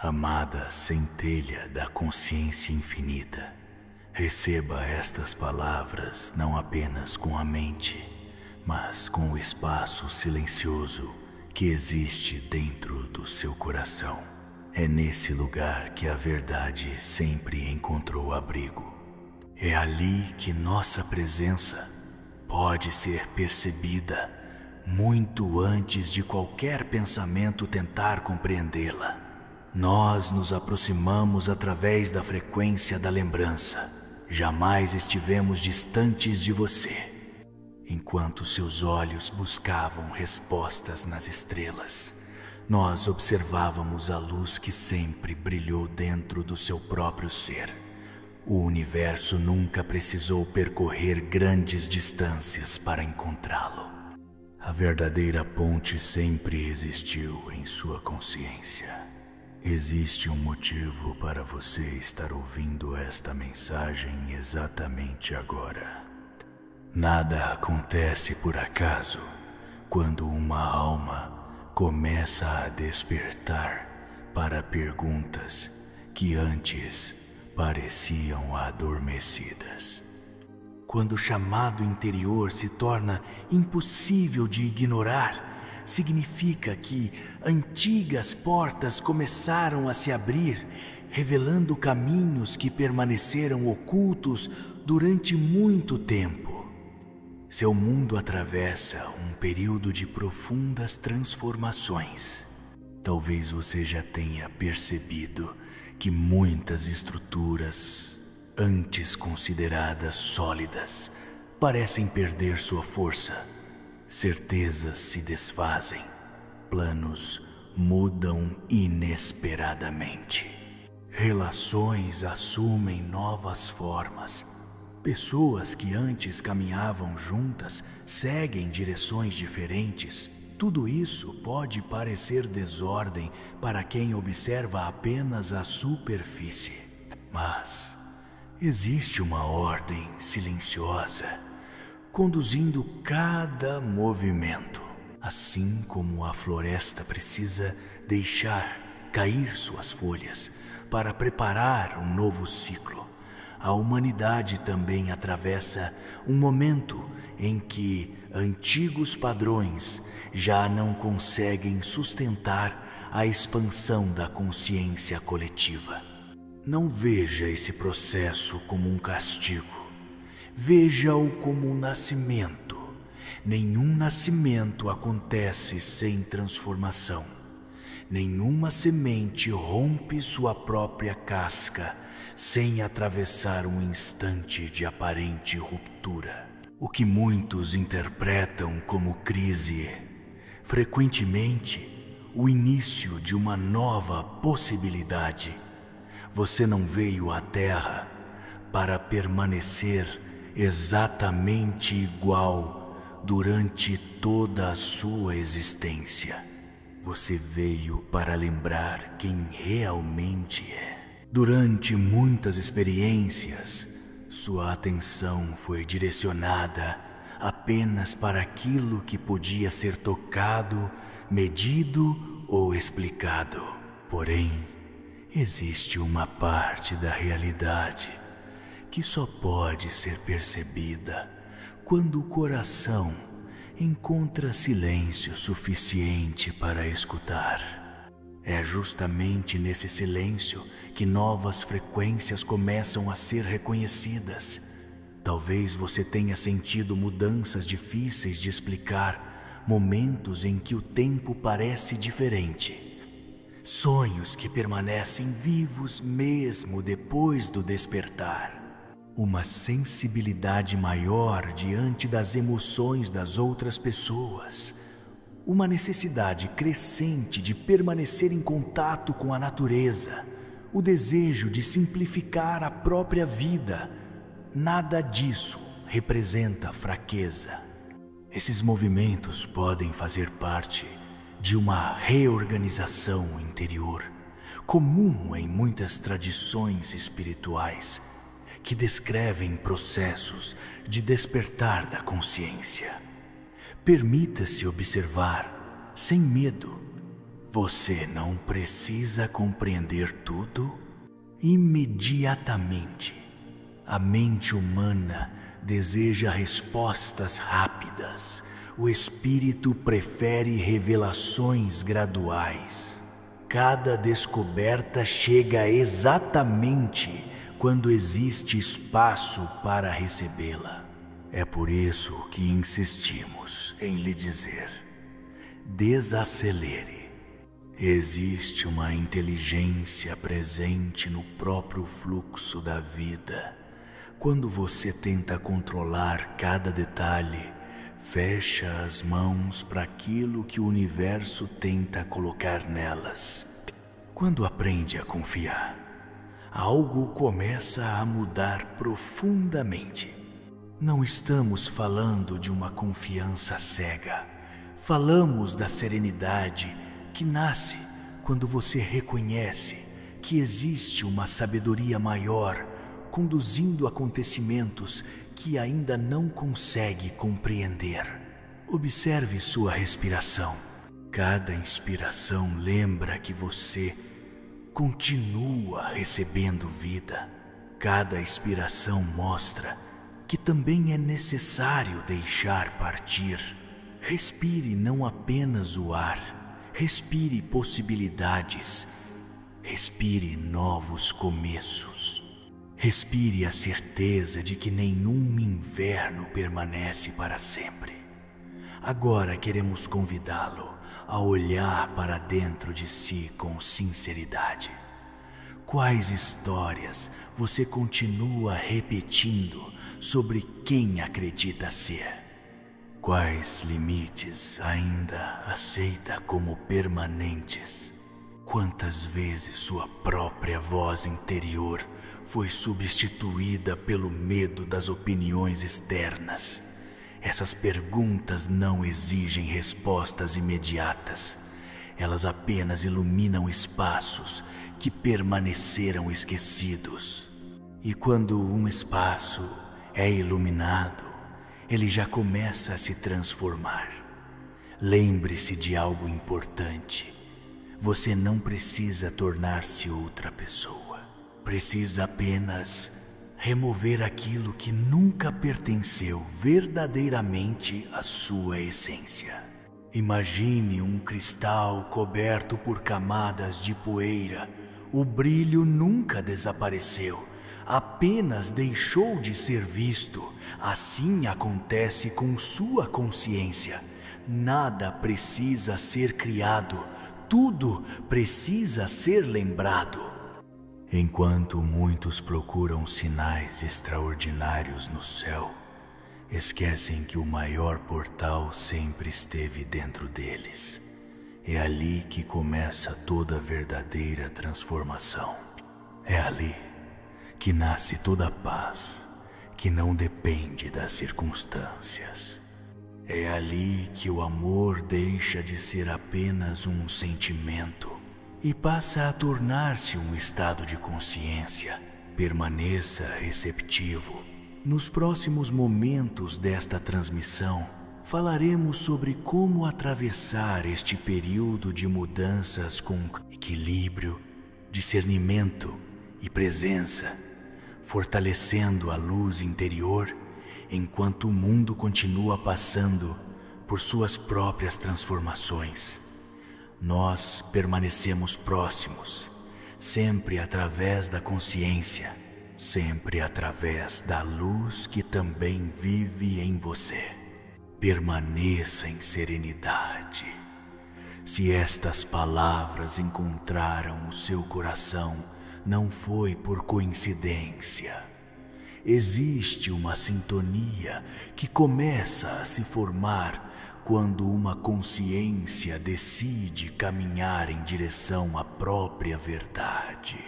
Amada centelha da consciência infinita, receba estas palavras não apenas com a mente, mas com o espaço silencioso que existe dentro do seu coração. É nesse lugar que a verdade sempre encontrou abrigo. É ali que nossa presença pode ser percebida muito antes de qualquer pensamento tentar compreendê-la. Nós nos aproximamos através da frequência da lembrança. Jamais estivemos distantes de você. Enquanto seus olhos buscavam respostas nas estrelas, nós observávamos a luz que sempre brilhou dentro do seu próprio ser. O universo nunca precisou percorrer grandes distâncias para encontrá-lo. A verdadeira ponte sempre existiu em sua consciência. Existe um motivo para você estar ouvindo esta mensagem exatamente agora. Nada acontece por acaso quando uma alma começa a despertar para perguntas que antes pareciam adormecidas. Quando o chamado interior se torna impossível de ignorar, significa que antigas portas começaram a se abrir, revelando caminhos que permaneceram ocultos durante muito tempo. Seu mundo atravessa um período de profundas transformações. Talvez você já tenha percebido que muitas estruturas, antes consideradas sólidas, parecem perder sua força. Certezas se desfazem, planos mudam inesperadamente. Relações assumem novas formas. Pessoas que antes caminhavam juntas seguem direções diferentes. Tudo isso pode parecer desordem para quem observa apenas a superfície. Mas existe uma ordem silenciosa conduzindo cada movimento. Assim como a floresta precisa deixar cair suas folhas para preparar um novo ciclo, a humanidade também atravessa um momento em que antigos padrões já não conseguem sustentar a expansão da consciência coletiva. Não veja esse processo como um castigo. Veja-o como um nascimento. Nenhum nascimento acontece sem transformação. Nenhuma semente rompe sua própria casca sem atravessar um instante de aparente ruptura. O que muitos interpretam como crise, frequentemente, o início de uma nova possibilidade. Você não veio à Terra para permanecer exatamente igual durante toda a sua existência. Você veio para lembrar quem realmente é. Durante muitas experiências, sua atenção foi direcionada apenas para aquilo que podia ser tocado, medido ou explicado. Porém, existe uma parte da realidade que só pode ser percebida quando o coração encontra silêncio suficiente para escutar. É justamente nesse silêncio que novas frequências começam a ser reconhecidas. Talvez você tenha sentido mudanças difíceis de explicar, momentos em que o tempo parece diferente. Sonhos que permanecem vivos mesmo depois do despertar. Uma sensibilidade maior diante das emoções das outras pessoas. Uma necessidade crescente de permanecer em contato com a natureza. O desejo de simplificar a própria vida. Nada disso representa fraqueza. Esses movimentos podem fazer parte de uma reorganização interior, comum em muitas tradições espirituais, que descrevem processos de despertar da consciência. Permita-se observar, sem medo. Você não precisa compreender tudo imediatamente. A mente humana deseja respostas rápidas. O espírito prefere revelações graduais. Cada descoberta chega exatamente quando existe espaço para recebê-la. É por isso que insistimos em lhe dizer: desacelere. Existe uma inteligência presente no próprio fluxo da vida. Quando você tenta controlar cada detalhe, fecha as mãos para aquilo que o universo tenta colocar nelas. Quando aprende a confiar, algo começa a mudar profundamente. Não estamos falando de uma confiança cega. Falamos da serenidade que nasce quando você reconhece que existe uma sabedoria maior conduzindo acontecimentos que ainda não consegue compreender. Observe sua respiração. Cada inspiração lembra que você continua recebendo vida. Cada expiração mostra que também é necessário deixar partir. Respire não apenas o ar, respire possibilidades, respire novos começos. Respire a certeza de que nenhum inverno permanece para sempre. Agora queremos convidá-lo a olhar para dentro de si com sinceridade. Quais histórias você continua repetindo sobre quem acredita ser? Quais limites ainda aceita como permanentes? Quantas vezes sua própria voz interior foi substituída pelo medo das opiniões externas? Essas perguntas não exigem respostas imediatas. Elas apenas iluminam espaços que permaneceram esquecidos. E quando um espaço é iluminado, ele já começa a se transformar. Lembre-se de algo importante. Você não precisa tornar-se outra pessoa. Precisa apenas remover aquilo que nunca pertenceu verdadeiramente à sua essência. Imagine um cristal coberto por camadas de poeira. O brilho nunca desapareceu, apenas deixou de ser visto. Assim acontece com sua consciência. Nada precisa ser criado, tudo precisa ser lembrado. Enquanto muitos procuram sinais extraordinários no céu, esquecem que o maior portal sempre esteve dentro deles. É ali que começa toda a verdadeira transformação. É ali que nasce toda a paz, que não depende das circunstâncias. É ali que o amor deixa de ser apenas um sentimento e passa a tornar-se um estado de consciência. Permaneça receptivo. Nos próximos momentos desta transmissão, falaremos sobre como atravessar este período de mudanças com equilíbrio, discernimento e presença, fortalecendo a luz interior enquanto o mundo continua passando por suas próprias transformações. Nós permanecemos próximos, sempre através da consciência, sempre através da luz que também vive em você. Permaneça em serenidade. Se estas palavras encontraram o seu coração, não foi por coincidência. Existe uma sintonia que começa a se formar quando uma consciência decide caminhar em direção à própria verdade.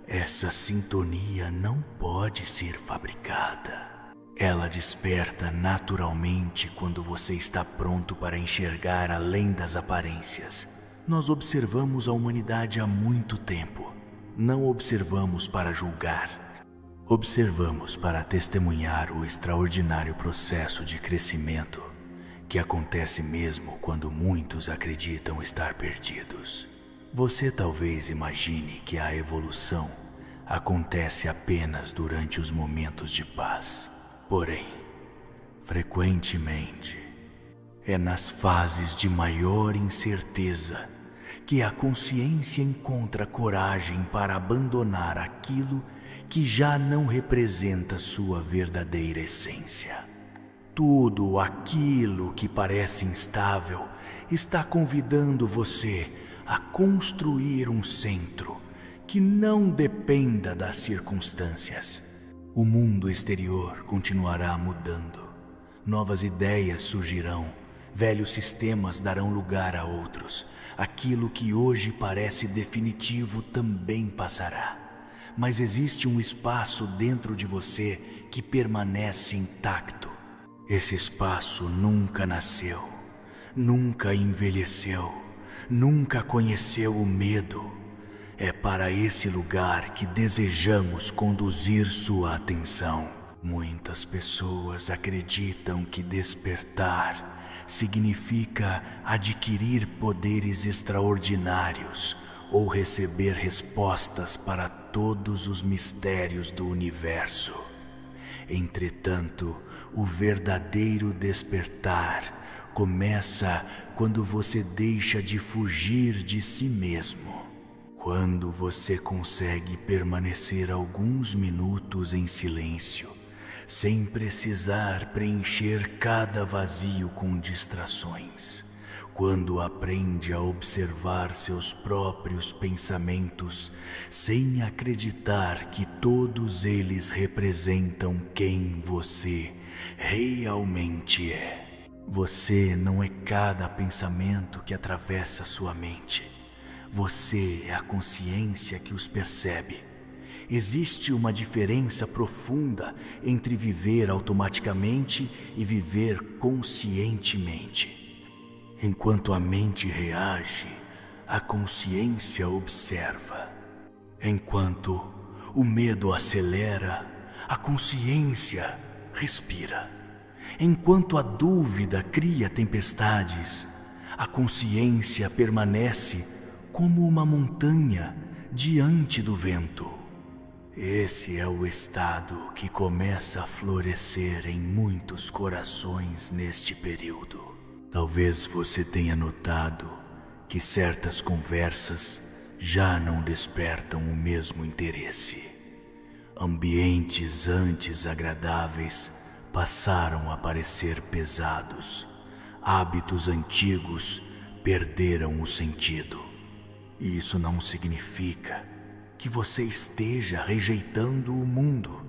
Essa sintonia não pode ser fabricada. Ela desperta naturalmente quando você está pronto para enxergar além das aparências. Nós observamos a humanidade há muito tempo. Não observamos para julgar. Observamos para testemunhar o extraordinário processo de crescimento que acontece mesmo quando muitos acreditam estar perdidos. Você talvez imagine que a evolução acontece apenas durante os momentos de paz. Porém, frequentemente, é nas fases de maior incerteza que a consciência encontra coragem para abandonar aquilo que já não representa sua verdadeira essência. Tudo aquilo que parece instável está convidando você a construir um centro que não dependa das circunstâncias. O mundo exterior continuará mudando. Novas ideias surgirão, velhos sistemas darão lugar a outros. Aquilo que hoje parece definitivo também passará. Mas existe um espaço dentro de você que permanece intacto. Esse espaço nunca nasceu, nunca envelheceu, nunca conheceu o medo. É para esse lugar que desejamos conduzir sua atenção. Muitas pessoas acreditam que despertar significa adquirir poderes extraordinários ou receber respostas para todos os mistérios do universo. Entretanto, o verdadeiro despertar começa quando você deixa de fugir de si mesmo. Quando você consegue permanecer alguns minutos em silêncio, sem precisar preencher cada vazio com distrações. Quando aprende a observar seus próprios pensamentos, sem acreditar que todos eles representam quem você realmente é. Você não é cada pensamento que atravessa sua mente. Você é a consciência que os percebe. Existe uma diferença profunda entre viver automaticamente e viver conscientemente. Enquanto a mente reage, a consciência observa. Enquanto o medo acelera, a consciência respira. Enquanto a dúvida cria tempestades, a consciência permanece como uma montanha diante do vento. Esse é o estado que começa a florescer em muitos corações neste período. Talvez você tenha notado que certas conversas já não despertam o mesmo interesse. Ambientes antes agradáveis passaram a parecer pesados. Hábitos antigos perderam o sentido. E isso não significa que você esteja rejeitando o mundo.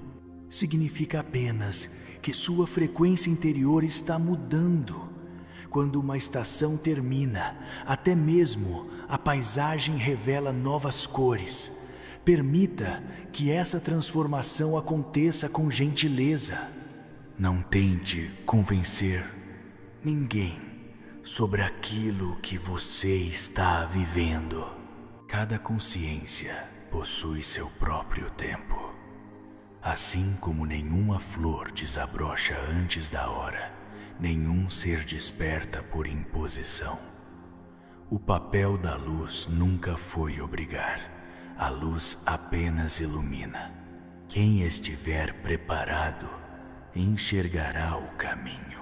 Significa apenas que sua frequência interior está mudando. Quando uma estação termina, até mesmo a paisagem revela novas cores. Permita que essa transformação aconteça com gentileza. Não tente convencer ninguém sobre aquilo que você está vivendo. Cada consciência possui seu próprio tempo. Assim como nenhuma flor desabrocha antes da hora, nenhum ser desperta por imposição. O papel da luz nunca foi obrigar. A luz apenas ilumina. Quem estiver preparado enxergará o caminho.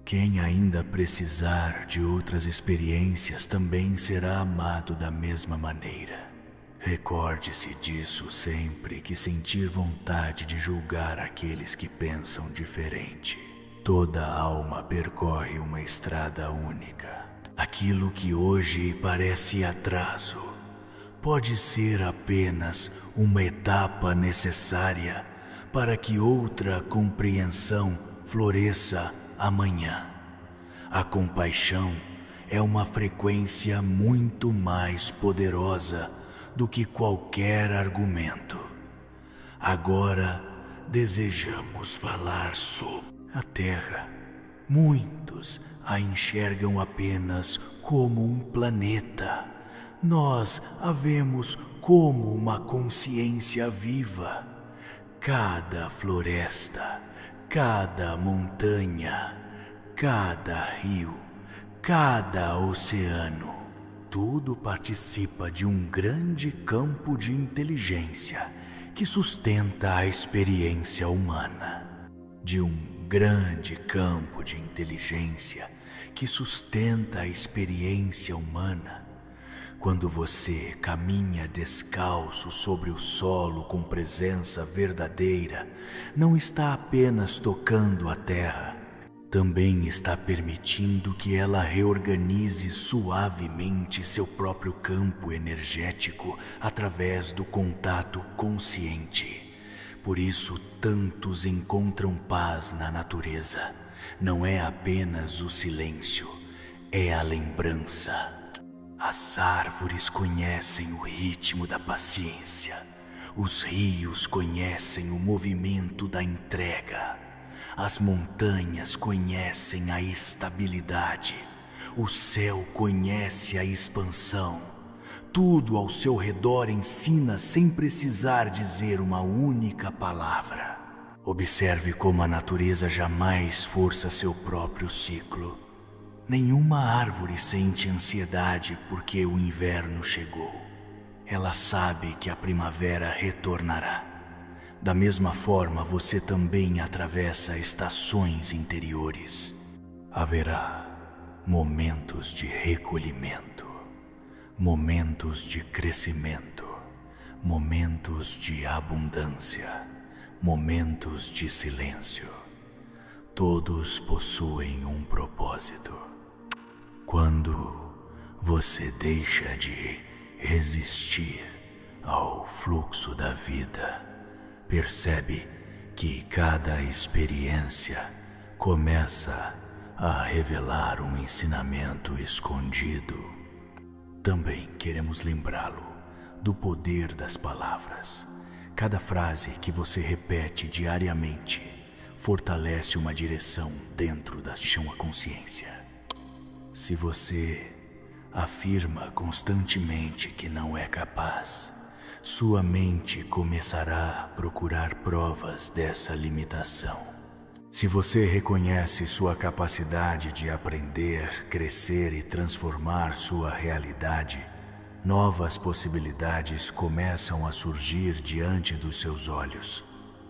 Quem ainda precisar de outras experiências também será amado da mesma maneira. Recorde-se disso sempre que sentir vontade de julgar aqueles que pensam diferente. Toda alma percorre uma estrada única. Aquilo que hoje parece atraso pode ser apenas uma etapa necessária para que outra compreensão floresça amanhã. A compaixão é uma frequência muito mais poderosa do que qualquer argumento. Agora desejamos falar sobre a Terra. Muitos a enxergam apenas como um planeta. Nós a vemos como uma consciência viva. Cada floresta, cada montanha, cada rio, cada oceano, tudo participa de um grande campo de inteligência que sustenta a experiência humana. De um grande campo de inteligência que sustenta a experiência humana. Quando você caminha descalço sobre o solo com presença verdadeira, não está apenas tocando a terra, também está permitindo que ela reorganize suavemente seu próprio campo energético através do contato consciente. Por isso, tantos encontram paz na natureza. Não é apenas o silêncio, é a lembrança. As árvores conhecem o ritmo da paciência. Os rios conhecem o movimento da entrega. As montanhas conhecem a estabilidade. O céu conhece a expansão. Tudo ao seu redor ensina sem precisar dizer uma única palavra. Observe como a natureza jamais força seu próprio ciclo. Nenhuma árvore sente ansiedade porque o inverno chegou. Ela sabe que a primavera retornará. Da mesma forma, você também atravessa estações interiores. Haverá momentos de recolhimento, momentos de crescimento, momentos de abundância, momentos de silêncio. Todos possuem um propósito. Quando você deixa de resistir ao fluxo da vida, percebe que cada experiência começa a revelar um ensinamento escondido. Também queremos lembrá-lo do poder das palavras. Cada frase que você repete diariamente fortalece uma direção dentro da sua consciência. Se você afirma constantemente que não é capaz, sua mente começará a procurar provas dessa limitação. Se você reconhece sua capacidade de aprender, crescer e transformar sua realidade, novas possibilidades começam a surgir diante dos seus olhos.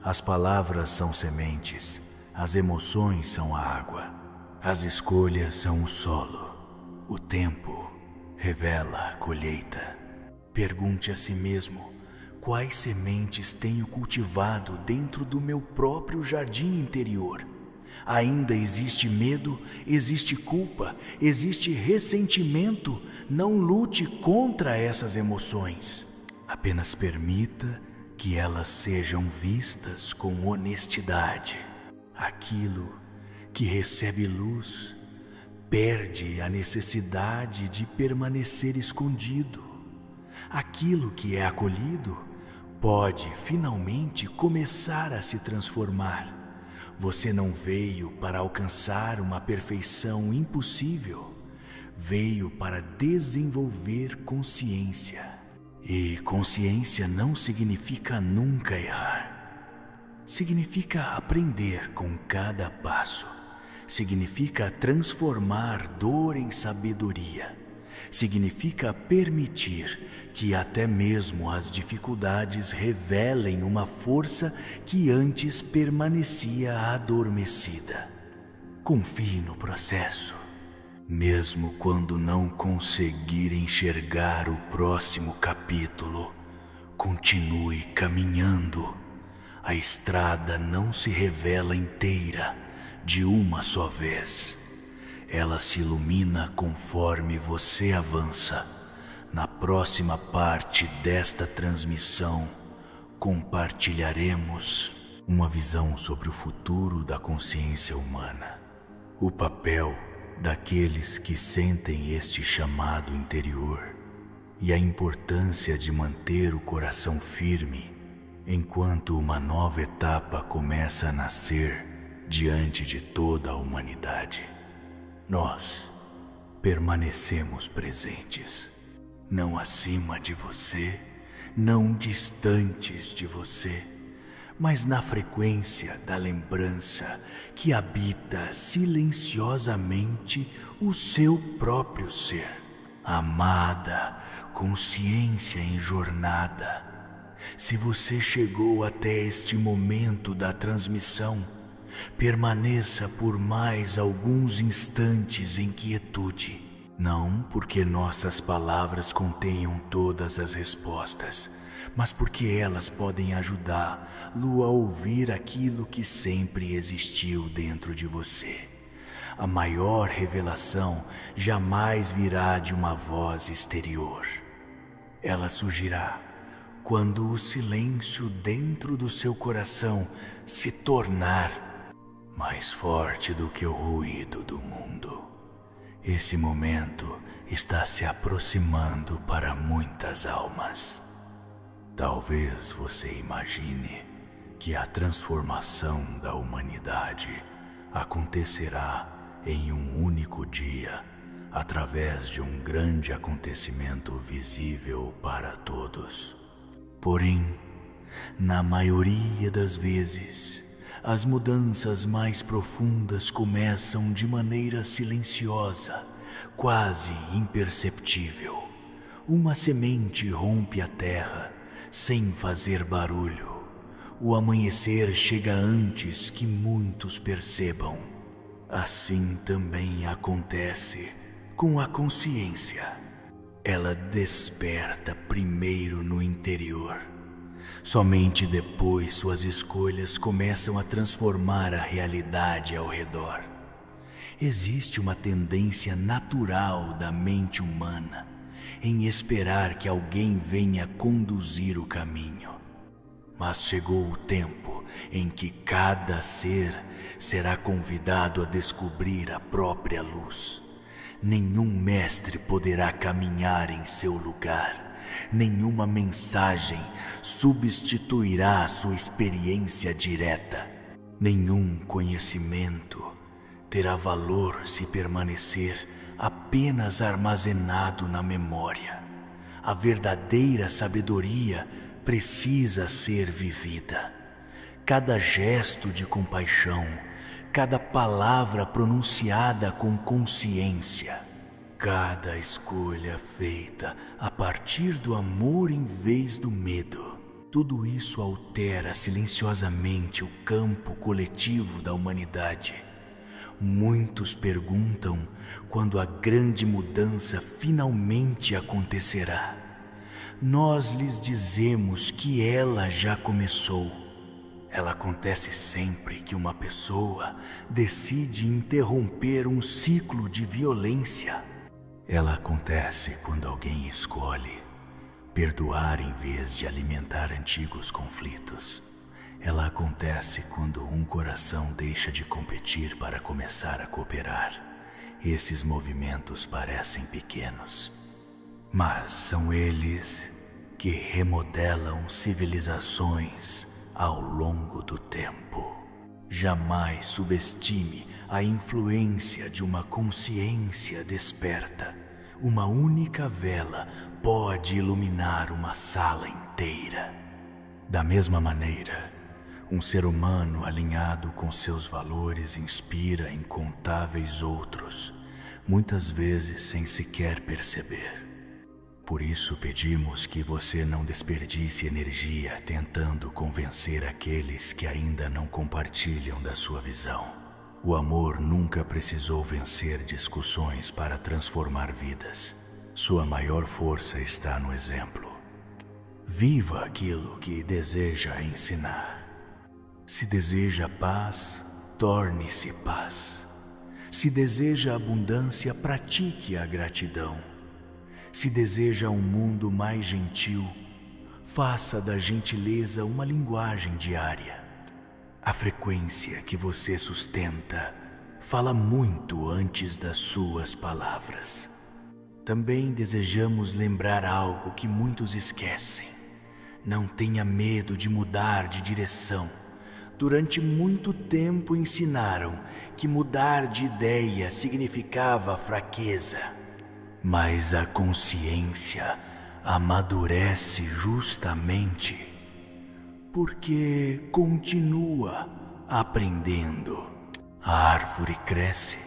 As palavras são sementes, as emoções são a água, as escolhas são o solo, o tempo revela a colheita. Pergunte a si mesmo: quais sementes tenho cultivado dentro do meu próprio jardim interior? Ainda existe medo, existe culpa, existe ressentimento. Não lute contra essas emoções. Apenas permita que elas sejam vistas com honestidade. Aquilo que recebe luz perde a necessidade de permanecer escondido. Aquilo que é acolhido pode finalmente começar a se transformar. Você não veio para alcançar uma perfeição impossível. Veio para desenvolver consciência. E consciência não significa nunca errar. Significa aprender com cada passo. Significa transformar dor em sabedoria. Significa permitir que até mesmo as dificuldades revelem uma força que antes permanecia adormecida. Confie no processo. Mesmo quando não conseguir enxergar o próximo capítulo, continue caminhando. A estrada não se revela inteira de uma só vez. Ela se ilumina conforme você avança. Na próxima parte desta transmissão, compartilharemos uma visão sobre o futuro da consciência humana, o papel daqueles que sentem este chamado interior e a importância de manter o coração firme enquanto uma nova etapa começa a nascer diante de toda a humanidade. Nós permanecemos presentes, não acima de você, não distantes de você, mas na frequência da lembrança que habita silenciosamente o seu próprio ser. Amada consciência em jornada, se você chegou até este momento da transmissão, permaneça por mais alguns instantes em quietude. Não porque nossas palavras contenham todas as respostas, mas porque elas podem ajudá-lo a ouvir aquilo que sempre existiu dentro de você. A maior revelação jamais virá de uma voz exterior. Ela surgirá quando o silêncio dentro do seu coração se tornar mais forte do que o ruído do mundo. Esse momento está se aproximando para muitas almas. Talvez você imagine que a transformação da humanidade acontecerá em um único dia, através de um grande acontecimento visível para todos. Porém, na maioria das vezes, as mudanças mais profundas começam de maneira silenciosa, quase imperceptível. Uma semente rompe a terra sem fazer barulho. O amanhecer chega antes que muitos percebam. Assim também acontece com a consciência. Ela desperta primeiro no interior. Somente depois suas escolhas começam a transformar a realidade ao redor. Existe uma tendência natural da mente humana em esperar que alguém venha conduzir o caminho. Mas chegou o tempo em que cada ser será convidado a descobrir a própria luz. Nenhum mestre poderá caminhar em seu lugar. Nenhuma mensagem substituirá a sua experiência direta. Nenhum conhecimento terá valor se permanecer apenas armazenado na memória. A verdadeira sabedoria precisa ser vivida. Cada gesto de compaixão, cada palavra pronunciada com consciência, cada escolha feita a partir do amor em vez do medo, tudo isso altera silenciosamente o campo coletivo da humanidade. Muitos perguntam quando a grande mudança finalmente acontecerá. Nós lhes dizemos que ela já começou. Ela acontece sempre que uma pessoa decide interromper um ciclo de violência. Ela acontece quando alguém escolhe perdoar em vez de alimentar antigos conflitos. Ela acontece quando um coração deixa de competir para começar a cooperar. Esses movimentos parecem pequenos, mas são eles que remodelam civilizações ao longo do tempo. Jamais subestime a influência de uma consciência desperta. Uma única vela pode iluminar uma sala inteira. Da mesma maneira, um ser humano alinhado com seus valores inspira incontáveis outros, muitas vezes sem sequer perceber. Por isso pedimos que você não desperdice energia tentando convencer aqueles que ainda não compartilham da sua visão. O amor nunca precisou vencer discussões para transformar vidas. Sua maior força está no exemplo. Viva aquilo que deseja ensinar. Se deseja paz, torne-se paz. Se deseja abundância, pratique a gratidão. Se deseja um mundo mais gentil, faça da gentileza uma linguagem diária. A frequência que você sustenta fala muito antes das suas palavras. Também desejamos lembrar algo que muitos esquecem. Não tenha medo de mudar de direção. Durante muito tempo ensinaram que mudar de ideia significava fraqueza. Mas a consciência amadurece justamente porque continua aprendendo. A árvore cresce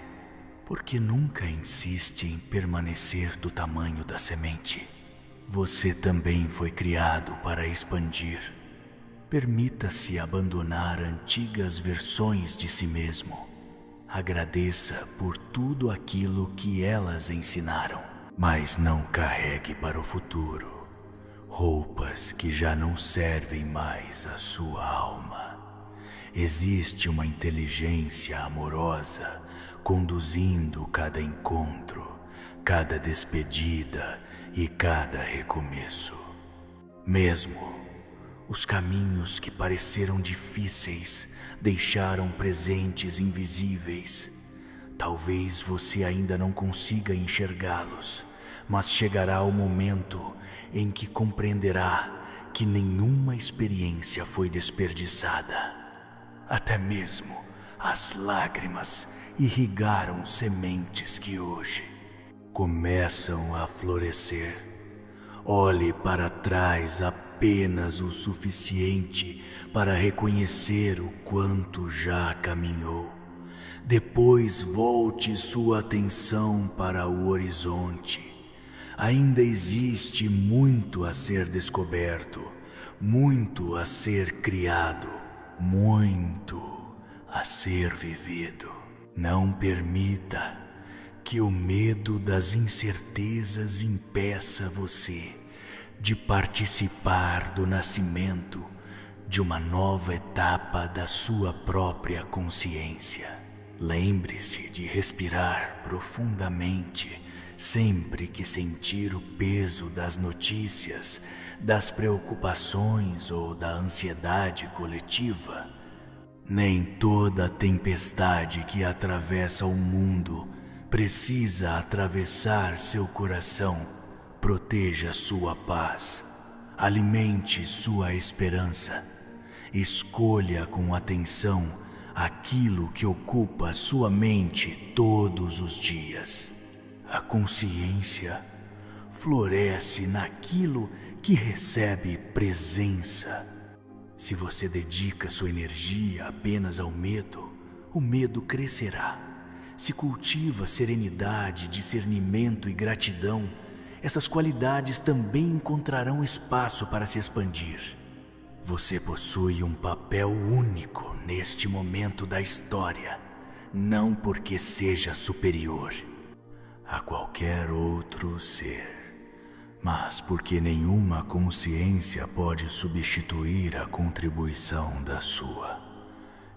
porque nunca insiste em permanecer do tamanho da semente. Você também foi criado para expandir. Permita-se abandonar antigas versões de si mesmo. Agradeça por tudo aquilo que elas ensinaram, mas não carregue para o futuro roupas que já não servem mais à sua alma. Existe uma inteligência amorosa conduzindo cada encontro, cada despedida e cada recomeço. Mesmo os caminhos que pareceram difíceis deixaram presentes invisíveis. Talvez você ainda não consiga enxergá-los, mas chegará o momento em que compreenderá que nenhuma experiência foi desperdiçada. Até mesmo as lágrimas irrigaram sementes que hoje começam a florescer. Olhe para trás apenas o suficiente para reconhecer o quanto já caminhou. Depois volte sua atenção para o horizonte. Ainda existe muito a ser descoberto, muito a ser criado, muito a ser vivido. Não permita que o medo das incertezas impeça você de participar do nascimento de uma nova etapa da sua própria consciência. Lembre-se de respirar profundamente sempre que sentir o peso das notícias, das preocupações ou da ansiedade coletiva. Nem toda tempestade que atravessa o mundo precisa atravessar seu coração. Proteja sua paz, alimente sua esperança, escolha com atenção aquilo que ocupa sua mente todos os dias. A consciência floresce naquilo que recebe presença. Se você dedica sua energia apenas ao medo, o medo crescerá. Se cultiva serenidade, discernimento e gratidão, essas qualidades também encontrarão espaço para se expandir. Você possui um papel único neste momento da história, não porque seja superior a qualquer outro ser, mas porque nenhuma consciência pode substituir a contribuição da sua.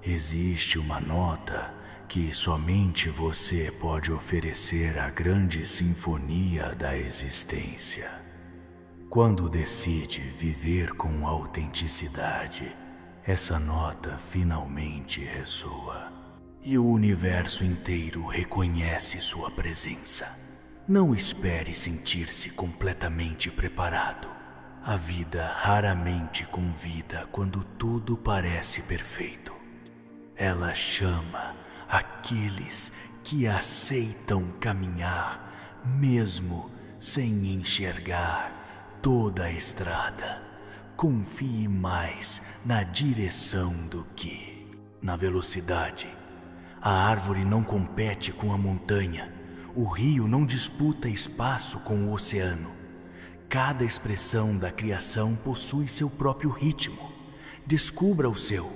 Existe uma nota que somente você pode oferecer à grande sinfonia da existência. Quando decide viver com autenticidade, essa nota finalmente ressoa e o universo inteiro reconhece sua presença. Não espere sentir-se completamente preparado. A vida raramente convida quando tudo parece perfeito. Ela chama aqueles que aceitam caminhar, mesmo sem enxergar toda a estrada. Confie mais na direção do que na velocidade. A árvore não compete com a montanha. O rio não disputa espaço com o oceano. Cada expressão da criação possui seu próprio ritmo. Descubra o seu,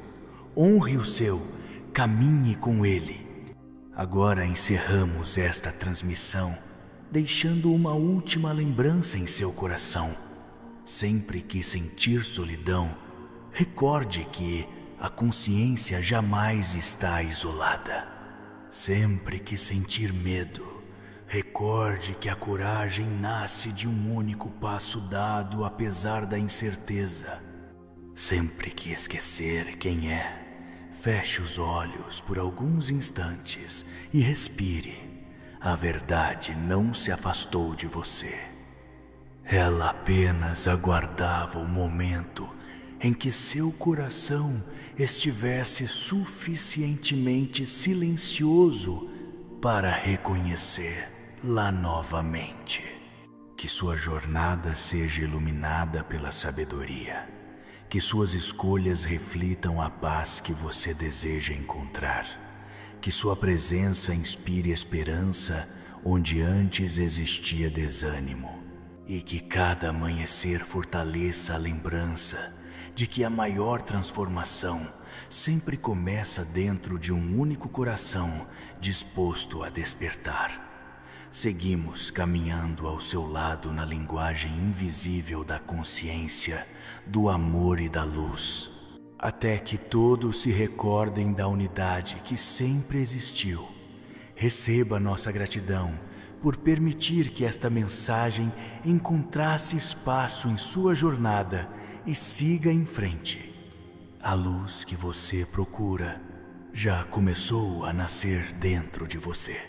honre o seu, caminhe com ele. Agora encerramos esta transmissão, deixando uma última lembrança em seu coração. Sempre que sentir solidão, recorde que a consciência jamais está isolada. Sempre que sentir medo, recorde que a coragem nasce de um único passo dado apesar da incerteza. Sempre que esquecer quem é, feche os olhos por alguns instantes e respire. A verdade não se afastou de você. Ela apenas aguardava o momento em que seu coração estivesse suficientemente silencioso para reconhecer-la novamente. Que sua jornada seja iluminada pela sabedoria, Que suas escolhas reflitam a paz que você deseja encontrar. Que sua presença inspire esperança onde antes existia desânimo. E que cada amanhecer fortaleça a lembrança de que a maior transformação sempre começa dentro de um único coração disposto a despertar. Seguimos caminhando ao seu lado na linguagem invisível da consciência, do amor e da luz, até que todos se recordem da unidade que sempre existiu. Receba nossa gratidão por permitir que esta mensagem encontrasse espaço em sua jornada e siga em frente. A luz que você procura já começou a nascer dentro de você.